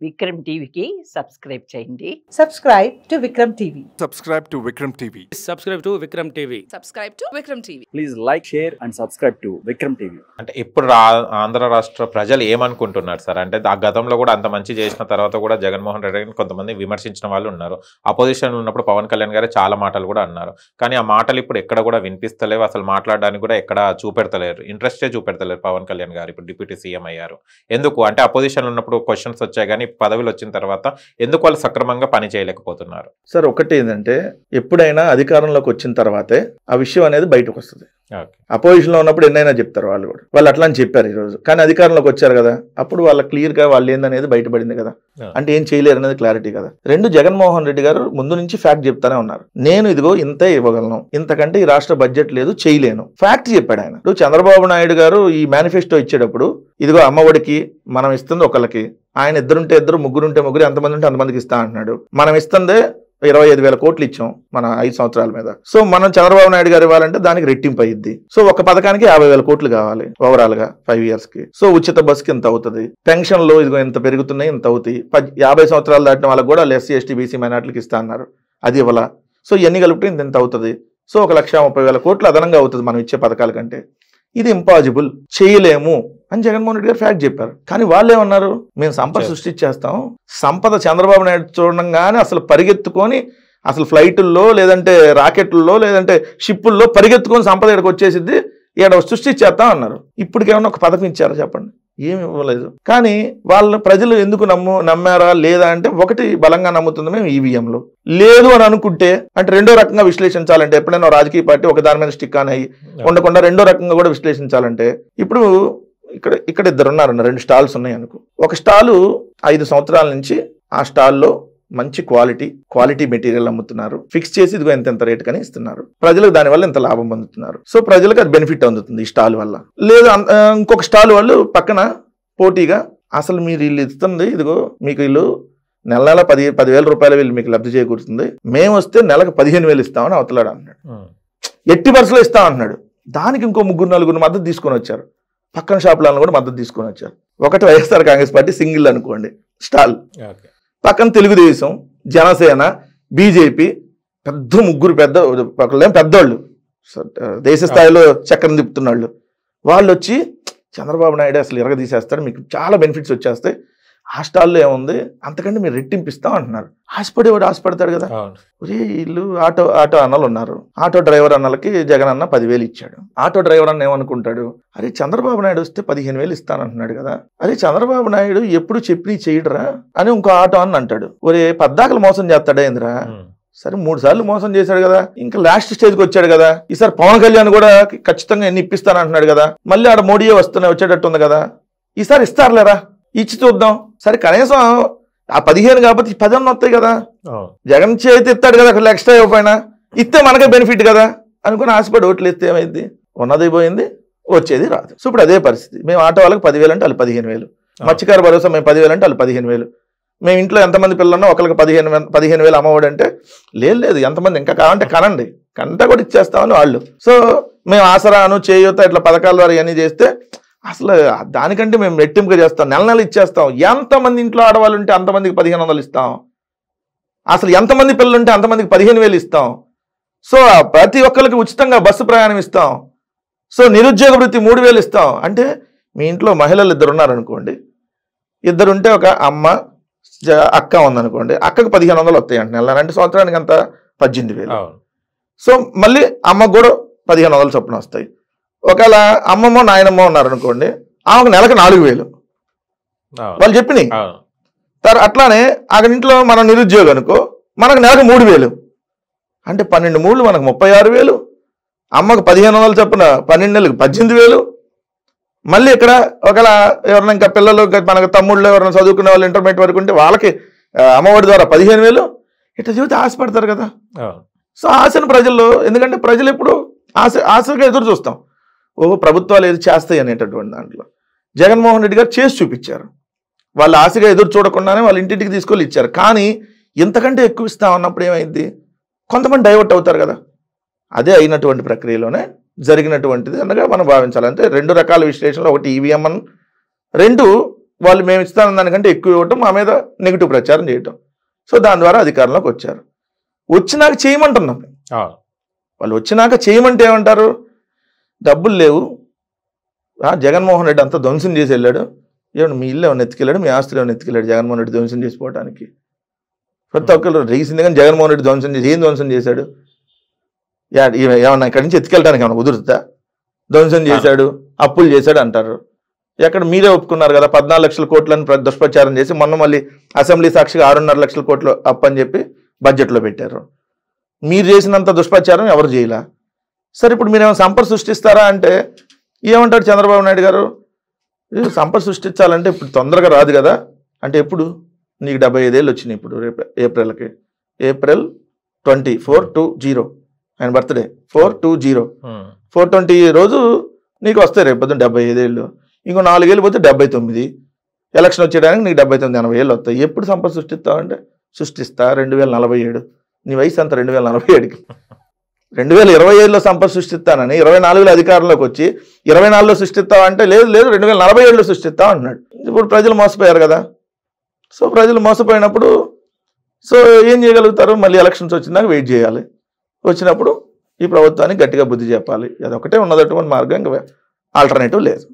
విక్రమ్ టీవీకి సబ్స్క్రైబ్ చేయండి. Subscribe to Vikram TV. Subscribe to Vikram TV. Subscribe to Vikram TV. Subscribe to Vikram TV. Please like, share and subscribe to Vikram TV. అంటే ఇప్పుడు ఆంధ్ర రాష్ట్ర ప్రజలు ఏమనుకుంటున్నారు sir? అంటే ఆ గతంలో కూడా అంత మంచి చేసిన తర్వాత కూడా జగన్మోహన్ రెడ్డి గారిని కొంతమంది విమర్శించిన వాళ్ళు ఉన్నారు. అపోజిషన్ ఉన్నప్పుడు పవన్ కళ్యాణ్ గారు చాలా మాటలు కూడా అన్నారు. కానీ ఆ మాటలు ఇప్పుడు ఎక్కడ కూడా వినిపిస్తలేవు. అసలు మాట్లాడడానికి కూడా ఎక్కడ చూపెడతలేరు, ఇంట్రెస్టే చూపెడతలేరు పవన్ కళ్యాణ్ గారు. ఇప్పుడు డిప్యూటీ సీఎం అయ్యారు. ఎందుకు అంటే అపోజిషన్ ఉన్నప్పుడు క్వశ్చన్స్ వచ్చాయి, కానీ పదవిలో వచ్చిన తర్వాత ఎందుకు వాళ్ళు సక్రమంగా పని చేయలేకపోతున్నారు? సార్ ఒకటి ఏంటంటే, ఎప్పుడైనా అధికారంలోకి వచ్చిన తర్వాతే ఆ విషయం అనేది బయటకు వస్తుంది. అపోజిషన్ లో ఉన్నప్పుడు ఎన్నైనా చెప్తారు వాళ్ళు కూడా. వాళ్ళు అట్లా అని చెప్పారు ఈ రోజు, కానీ అధికారంలోకి వచ్చారు కదా, అప్పుడు వాళ్ళ క్లియర్ గా వాళ్ళు ఏందనేది బయటపడింది కదా. అంటే ఏం చేయలేరు అనేది క్లారిటీ కదా. రెండు, జగన్మోహన్ రెడ్డి గారు ముందు నుంచి ఫ్యాక్ట్ చెప్తానే ఉన్నారు. నేను ఇదిగో ఇంతే ఇవ్వగలను, ఇంతకంటే ఈ రాష్ట్ర బడ్జెట్ లేదు, చేయలేను. ఫ్యాక్ట్ చెప్పాడు ఆయన. ఇప్పుడు చంద్రబాబు నాయుడు గారు ఈ మేనిఫెస్టో ఇచ్చేటప్పుడు ఇదిగో అమ్మఒడికి మనం ఇస్తుంది ఒకళ్ళకి, ఆయన ఇద్దరుంటే ఇద్దరు, ముగ్గురుంటే ముగ్గురు, ఎంతమంది ఉంటే అంతమందికి ఇస్తా అంటున్నాడు. మనం ఇస్తుంది 25,000 కోట్లు ఇచ్చాం మన 5 సంవత్సరాల మీద. సో మనం చంద్రబాబు నాయుడు గారు ఇవ్వాలంటే దానికి రెట్టింపు అయ్యిద్ది. సో ఒక పథకానికి 50,000 కోట్లు కావాలి ఓవరాల్ గా 5 years కి. సో ఉచిత బస్కి ఇంత అవుతుంది, పెన్షన్లు ఇదిగో ఇంత పెరుగుతున్నాయి, ఇంత అవుతాయి. 50 సంవత్సరాలు దాటిన వాళ్ళకి కూడా ఎస్సీ ఎస్టీ బీసీ మైనార్టీలకు ఇస్తా అన్నారు, అది ఇవ్వాల. సో ఇవన్నీ కలిపితే ఇంత అవుతుంది. సో 1,30,000 కోట్లు అదనంగా అవుతుంది మనం ఇచ్చే పథకాల కంటే. ఇది ఇంపాసిబుల్, చేయలేము అని జగన్మోహన్ రెడ్డి గారు ఫ్యాక్ట్ చెప్పారు. కానీ వాళ్ళు ఏమన్నారు, మేము సంపద సృష్టించేస్తాం. సంపద చంద్రబాబు నాయుడు చూడంగానే అసలు పరిగెత్తుకొని, అసలు ఫ్లైటుల్లో లేదంటే రాకెట్లలో లేదంటే షిప్పుల్లో పరిగెత్తుకొని సంపద ఇక్కడికి వచ్చేసిద్ది, ఇక్కడ సృష్టించేస్తాం అన్నారు. ఇప్పటికేమన్నా ఒక పథకం ఇచ్చారా చెప్పండి? ఏమి ఇవ్వలేదు. కానీ వాళ్ళ ప్రజలు ఎందుకు నమ్మారా లేదా అంటే, ఒకటి బలంగా నమ్ముతుంది మేము ఈవీఎంలో, లేదు అని అనుకుంటే అంటే రెండో రకంగా విశ్లేషించాలంటే, ఎప్పుడైనా రాజకీయ పార్టీ ఒక దాని మీద స్టిక్ అని ఉండకుండా రెండో రకంగా కూడా విశ్లేషించాలంటే, ఇప్పుడు ఇక్కడ ఇద్దరు ఉన్నారు, 2 స్టాల్స్ ఉన్నాయి అనుకో. ఒక స్టాలు 5 సంవత్సరాల నుంచి ఆ స్టాల్లో మంచి క్వాలిటీ మెటీరియల్ అమ్ముతున్నారు, ఫిక్స్ చేసి ఇదిగో ఎంత రేట్ కానీ ఇస్తున్నారు, ప్రజలకు దానివల్ల ఎంత లాభం పొందుతున్నారు. సో ప్రజలకు అది బెనిఫిట్ అందుతుంది ఈ స్టాల్ వల్ల. లేదు ఇంకొక స్టాల్ వాళ్ళు పక్కన పోటీగా, అసలు మీరు వీళ్ళు ఇస్తుంది ఇదిగో మీకు వీళ్ళు నెల 10,000 రూపాయల వీళ్ళు మీకు లబ్ధి చేకూరుతుంది, మేము వస్తే నెలకు 15,000 ఇస్తామని అవతలాడు అన్నాడు. ఎట్టి బస్సులో ఇస్తాం అంటున్నాడు. దానికి ఇంకో 3-4 మద్దతు తీసుకొని వచ్చారు, పక్కన షాపులను కూడా మద్దతు తీసుకొని వచ్చారు. ఒకటి వైఎస్ఆర్ కాంగ్రెస్ పార్టీ సింగిల్ అనుకోండి స్టాల్, పక్కన తెలుగుదేశం, జనసేన, బీజేపీ, ముగ్గురు పెద్దోళ్ళు, దేశ స్థాయిలో చక్రం తిప్పుతున్నాళ్ళు. వాళ్ళు వచ్చి చంద్రబాబు నాయుడు అసలు ఇరగదీసేస్తాడు, మీకు చాలా బెనిఫిట్స్ వచ్చేస్తాయి, ఆ స్టాల్లో ఏముంది అంతకంటే మీరు రెట్టింపిస్తాం అంటున్నారు. ఆశపడేవాడు ఆశపడతాడు కదా. ఒరే వీళ్ళు ఆటో అన్నలు ఉన్నారు, ఆటో డ్రైవర్ అన్నలకి జగన్ అన్న 10,000 ఇచ్చాడు. ఆటో డ్రైవర్ అన్న ఏమనుకుంటాడు, అరే చంద్రబాబు నాయుడు వస్తే 15,000 ఇస్తానంటున్నాడు కదా, అరే చంద్రబాబు నాయుడు ఎప్పుడు చెప్పి చేయడరా అని ఇంకో ఆటో అన్న అంటాడు. ఒరే పద్దాకలు మోసం చేస్తాడా ఏందిరా, సరే 3 సార్లు మోసం చేశాడు కదా, ఇంకా లాస్ట్ స్టేజ్కి వచ్చాడు కదా, ఈసారి పవన్ కళ్యాణ్ కూడా ఖచ్చితంగా ఎన్ని ఇప్పిస్తానంటున్నాడు కదా, మళ్ళీ ఆడ మోడీయే వచ్చేటట్టు ఉంది కదా, ఈసారి ఇస్తారులేరా, ఇచ్చి చూద్దాం. సరే కనీసం ఆ 15 కాబట్టి 10 వస్తాయి కదా, జగన్ చేతి ఇస్తాడు కదా, అక్కడ ఎక్స్ట్రా ఇవ్వకపోయినా ఇస్తే మనకే బెనిఫిట్ కదా అనుకుని ఆశపడి ఓట్లు ఇస్తే ఏమైంది, ఉన్నది పోయింది, వచ్చేది రాదు. సో ఇప్పుడు అదే పరిస్థితి. మేము ఆటో వాళ్ళకి 10,000 అంటే వాళ్ళు 15,000, మత్స్యకార భరోసా మేము 10,000 అంటే వాళ్ళు 15,000. మేము ఇంట్లో ఎంతమంది పిల్లలున్నా ఒకరికి 15,000 అమ్మఒడి అంటే లేదు, ఎంతమంది ఇంకా కావాలంటే కనండి, కంటే కూడా ఇచ్చేస్తామని వాళ్ళు. సో మేము ఆసరాను చేయూత ఇట్లా పథకాల ద్వారా ఇవన్నీ చేస్తే అసలు దానికంటే మేము రెట్టింపుగా చేస్తాం, నెల ఇచ్చేస్తాం. ఎంతమంది ఇంట్లో ఆడవాళ్ళు ఉంటే అంతమందికి 1,500 ఇస్తాం, అసలు ఎంతమంది పిల్లలు ఉంటే అంతమందికి 15,000 ఇస్తాం. సో ప్రతి ఒక్కరికి ఉచితంగా బస్సు ప్రయాణం ఇస్తాం. సో నిరుద్యోగ వృత్తి 3,000 ఇస్తాం. అంటే మీ ఇంట్లో మహిళలు 2 ఉన్నారనుకోండి, 2 ఉంటే ఒక అమ్మ అక్క ఉందనుకోండి, అక్కకి 1,500 వస్తాయి అంటే నెల, అంటే సంవత్సరానికి అంత 18,000. సో మళ్ళీ అమ్మకు కూడా 1,500 చొప్పున వస్తాయి. ఒకవేళ అమ్మమ్మో నాయనమ్మో ఉన్నారనుకోండి, ఆమెకు నెలకు 4,000 వాళ్ళు చెప్పినాయి. అట్లానే అక్కడ ఇంట్లో మనం నిరుద్యోగం అనుకో, మనకు నెలకు 3,000 అంటే 12 మూడు మనకు 36,000, అమ్మకు 1,500 చొప్పున 12 నెలలకు 18,000. మళ్ళీ ఇక్కడ ఒకవేళ ఎవరైనా ఇంకా పిల్లలు మనకు తమ్ముళ్ళు ఎవరైనా చదువుకునే వాళ్ళు ఇంటర్మీడియట్ వరకు ఉంటే వాళ్ళకి అమ్మఒడి ద్వారా 15,000. ఇట్లా చెబితే ఆశపడతారు కదా. సో ఆశను ప్రజల్లో, ఎందుకంటే ప్రజలు ఎప్పుడు ఆశగా ఎదురు చూస్తాం, ప్రభుత్వాలు ఏది చేస్తాయి అనేటటువంటి దాంట్లో జగన్మోహన్ రెడ్డి గారు చేసి చూపించారు. వాళ్ళు ఆశగా ఎదురు చూడకుండానే వాళ్ళ ఇంటింటికి తీసుకొని ఇచ్చారు. కానీ ఇంతకంటే ఎక్కువ ఇస్తామన్నప్పుడు ఏమైంది, కొంతమంది డైవర్ట్ అవుతారు కదా. అదే అయినటువంటి ప్రక్రియలోనే జరిగినటువంటిది అనగా మనం భావించాలి. అంటే 2 రకాల విశ్లేషణలు, ఒకటి ఈవీఎం అని, 2 వాళ్ళు మేము ఇస్తానన్న దానికంటే ఎక్కువ ఇవ్వటం, మా మీద నెగిటివ్ ప్రచారం చేయటం. సో దాని ద్వారా అధికారంలోకి వచ్చారు. వచ్చినాక చేయమంటున్నాం. వాళ్ళు వచ్చినాక చేయమంటే ఏమంటారు, డబ్బులు లేవు, జగన్మోహన్ రెడ్డి అంతా ధ్వంసం చేసి వెళ్ళాడు, ఏమన్నా మీ ఇల్లు ఏమైనా ఎత్తుకెళ్ళాడు, మీ ఆస్తులు ఏమైనా ఎత్తుకెళ్ళాడు జగన్మోహన్ రెడ్డి ధ్వంసం చేసిపోవడానికి. ప్రతి ఒక్కరు రేసింది కానీ జగన్మోహన్ రెడ్డి ధ్వంసం చేసి ఏం ధ్వంసం చేశాడు, ఏమన్నా ఇక్కడి నుంచి ఎత్తుకెళ్ళడానికి ఏమన్నా కుదురుతా, ధ్వంసం చేశాడు, అప్పులు చేశాడు అంటారు. ఎక్కడ మీరే ఒప్పుకున్నారు కదా 14 లక్షల కోట్లని దుష్ప్రచారం చేసి మొన్న మళ్ళీ అసెంబ్లీ సాక్షిగా 6.5 లక్షల కోట్లు అప్పని చెప్పి బడ్జెట్లో పెట్టారు. మీరు చేసినంత దుష్ప్రచారం ఎవరు చేయలా. సరే ఇప్పుడు మీరేమో సంపద సృష్టిస్తారా అంటే ఏమంటారు చంద్రబాబు నాయుడు గారు, సంపద సృష్టించాలంటే ఇప్పుడు తొందరగా రాదు కదా అంటే, ఎప్పుడు నీకు 75 ఏళ్ళు వచ్చినాయి ఇప్పుడు ఏప్రిల్కి, ఏప్రిల్ 24/20 ఆయన బర్త్డే 4/20 4/20 రోజు నీకు వస్తాయి రేపు పొద్దున్న 75 ఏళ్ళు. ఇంకో 4 ఏళ్ళు పోతే 79, ఎలక్షన్ వచ్చేయడానికి నీకు 79-80 ఏళ్ళు వస్తాయి. ఎప్పుడు సంపద సృష్టిస్తావంటే సృష్టిస్తా 2047. నీ వయసు అంత 2047కి. 2027లో సంపద సృష్టిస్తానని 24లో అధికారంలోకి వచ్చి 24లో సృష్టిస్తావంటే లేదు 2047లో సృష్టిస్తాం అంటున్నాడు. ఇప్పుడు ప్రజలు మోసపోయారు కదా. సో ప్రజలు మోసపోయినప్పుడు సో ఏం చేయగలుగుతారు, మళ్ళీ ఎలక్షన్స్ వచ్చినాక వెయిట్ చేయాలి. వచ్చినప్పుడు ఈ ప్రభుత్వానికి గట్టిగా బుద్ధి చెప్పాలి. అదొకటే ఉన్నదటువంటి మార్గం, ఇంకా ఆల్టర్నేటివ్ లేదు.